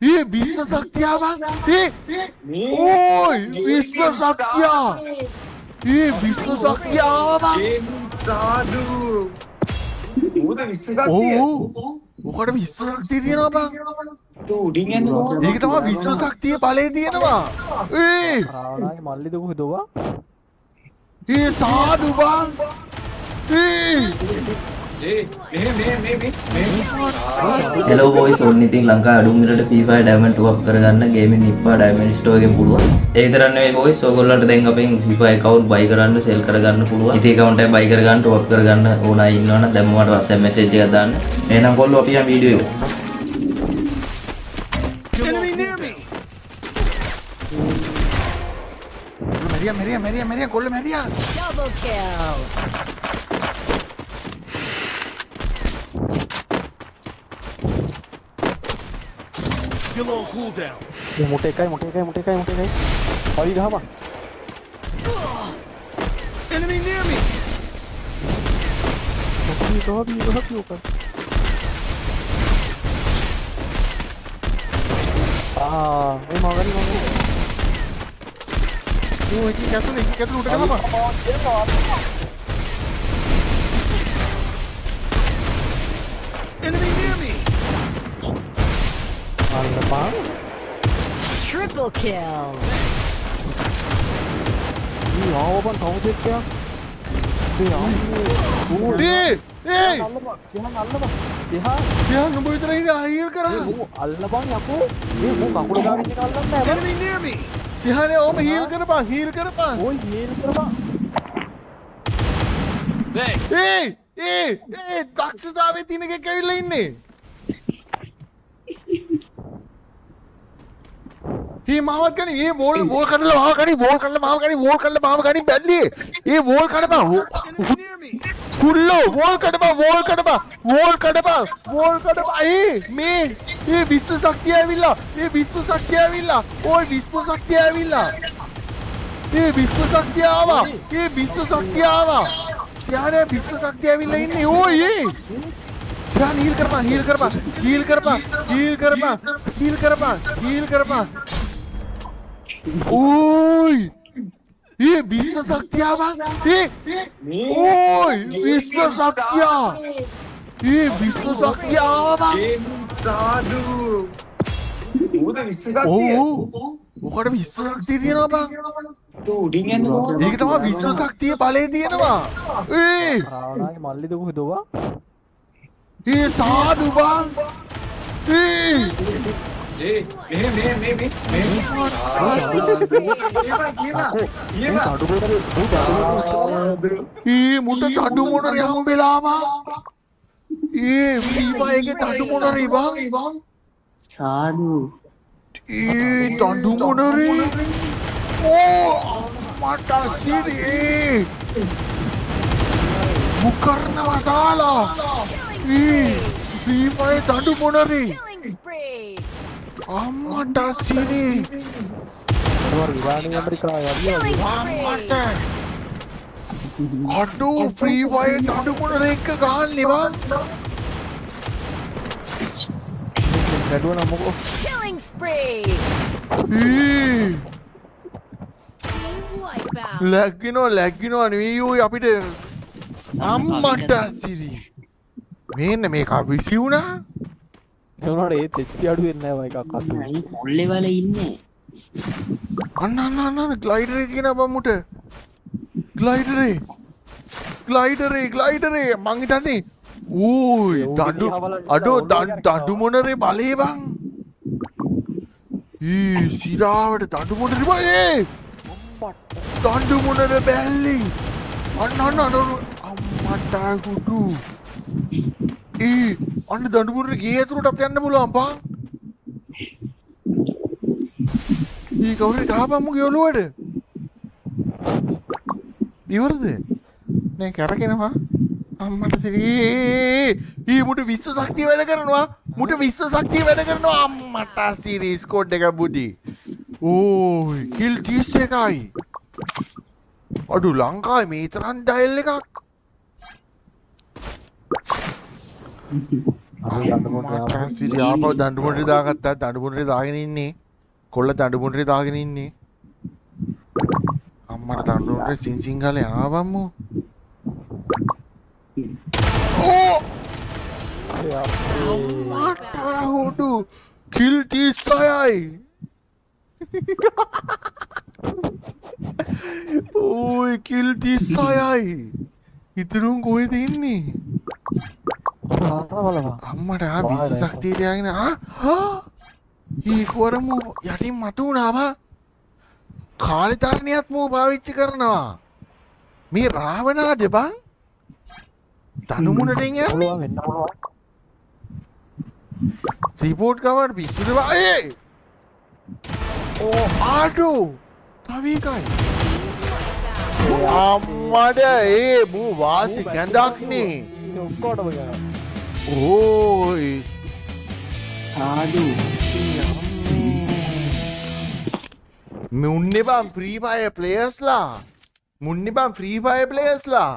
ये विश्व शक्तिया बang ओय विश्व शक्तिया ये विश्व शक्तिया bang සාදු මොකද විශ්ව ශක්තිය මොකට විශ්ව ශක්තිය තියෙනවා bang තෝ උඩින් යන්න කොහොමද ඒක තමයි විශ්ව ශක්තිය බලය තියෙනවා රාවණාගේ මල්ලිද කොහෙද ඔවා ඒ සාදු bang Hello boys, ඕන්න ඉතින් ලංකාවේ අඩු මිලට Free Fire Diamond 2 up කරගන්න ගේමින් නිප්පා Diamond Store එකෙන් පුළුවන්. ඒ විතරක් නෙවෙයි boys, ඕගොල්ලන්ට දැන් අපෙන් Free Fire account buy කරන්න, sell කරගන්න පුළුවන්. ඉතින් account එක buy කරගන්න, top up කරගන්න ඕන අය ඉන්නවනම් දැන් මට WhatsApp message එකක් දාන්න. එහෙනම් කොල්ලෝ අපි යන් වීඩියෝ එක. Maria, කොල්ල Maria. Double kill. Still on cooldown. මොට එකයි හරි ගහපන් Enemy near me. ගහපි ඔක මේ මගරි Oh, iki katu udah kenapa? Enemy near me. අල්ලපන් Triple kill. ආවපන් තවදෙක් යා Jangan nunggu itu lagi akhir kerang. අල්ලපන් යකෝ මේ කකුල දාගෙන ඉන්න අල්ලන්න බෑ Enemy near me. Sihane om heal කරපන්. ඔය හේල් කරපන් දක්ෂතාවයේ තියෙන එකෙක් ඇවිල්ලා ඉන්නේ. ये मावत करी ये वोल करला माव करी वोल माव करी बैठलिए ये वोल कड़बा कुल्लो वोल कड़बा ए मैं ये विश्व शक्ति आविला ओय विश्व शक्ति आवा सियाने विश्व शक्ति आविला इन्ने ओ ये सियान हील करपा ओय ये विश्व शक्तिया bang ओय विश्व शक्तिया ये विश्व शक्तिया bang සාදු මොකද විශ්ව ශක්තිය මොකට විශ්ව ශක්තිය තියෙනවා bang තෝ උඩින් යන්න කොහොමද ඒක තමයි විශ්ව ශක්තිය බලය තියෙනවා රාවණාගේ මල්ලිද කොහෙද ඔවා ඒ සාදු bang මුට තඩු මොනරි හම්බෙලාම වීමයගේ තඩු මොනරි බං සාදු තඩු මොනරි ඕ මට සිරි මුකරනවා දාලා වීමයේ තඩු මොනරි Killing spree. අම්මට සිරි විවාණි ඇමරිකාව Killing අම්මට spree. අඩු ෆ්‍රී ෆයර් තඩු මොනරි එක ගහන්නේ බං ගැඩුව නම් මොකෝ Killing spree. Team wipeout. ලැග්ගිනවා නෙවෙයි අපිට අම්මට සිරි මේන්න මේක විසි වුණා එවුණාට ඒත් එච්චි අඩු වෙන්නේ නැහැ වයික අතු අයි කොල්ලේ වල ඉන්නේ අන්න ග්ලයිඩරේ තියෙන බම්මුට ග්ලයිඩරේ මං හිතන්නේ ඕයි දඩු මොනරේ බලේ බං සිරාවට දඩු මොනරේ බං දඩු මොනරේ බැල්ලි අන්න අම්මට කුඩු අන්න දඩු මොනරේ ගේ ඇතුළටත් යන්න පුළුවන් බං කවුරු ගහපන් මුගේ ඔළුවට ඉවරද නේ කරකිනවා අම්මට සිරි මුට විශ්ව ශක්තිය වැඩ කරනවා අම්මට සිරි ස්කෝඩ් එක බුදි ඕයි කිල් 31යි අඩු ලංකාවේ මේ තරම් ඩයල් එකක් සිරි ආපහු දඬු මුට්ටි දාගත්තා. දඬු මුට්ටි දාගෙන ඉන්නේ. කොල්ල දඬු මුට්ටි දාගෙන ඉන්නේ. අම්මට දඬු මුට්ටි සිංසිං ගාලේ යනවා බම්මෝ. ඕ! හොඩු කිල් 36යි. ඕයි කිල් 36යි. ඉතුරුන් කොහෙද ඉන්නේ? අම්මට 20 ශක්තිය තියාගෙන ඊකුවරමු යටින් මතු වුණා බා. කාලිතරණියත් මෝ පාවිච්චි කරනවා. මේ රාවණාද බං? තනුමුණට යන්නේ. රිපෝට් කවර් පිස්සුද බා. ඕ ආඩෝ තව එකයි. අම්මඩ මූ වාසි ගැඳක්නේ. ඔක්කොටම යනවා. ඕයි සාදු මුන්නේ බං ෆ්‍රී ෆයර් ප්ලේයර්ස්ලා. මුන්නේ බං ෆ්‍රී ෆයර් ප්ලේයර්ස්ලා.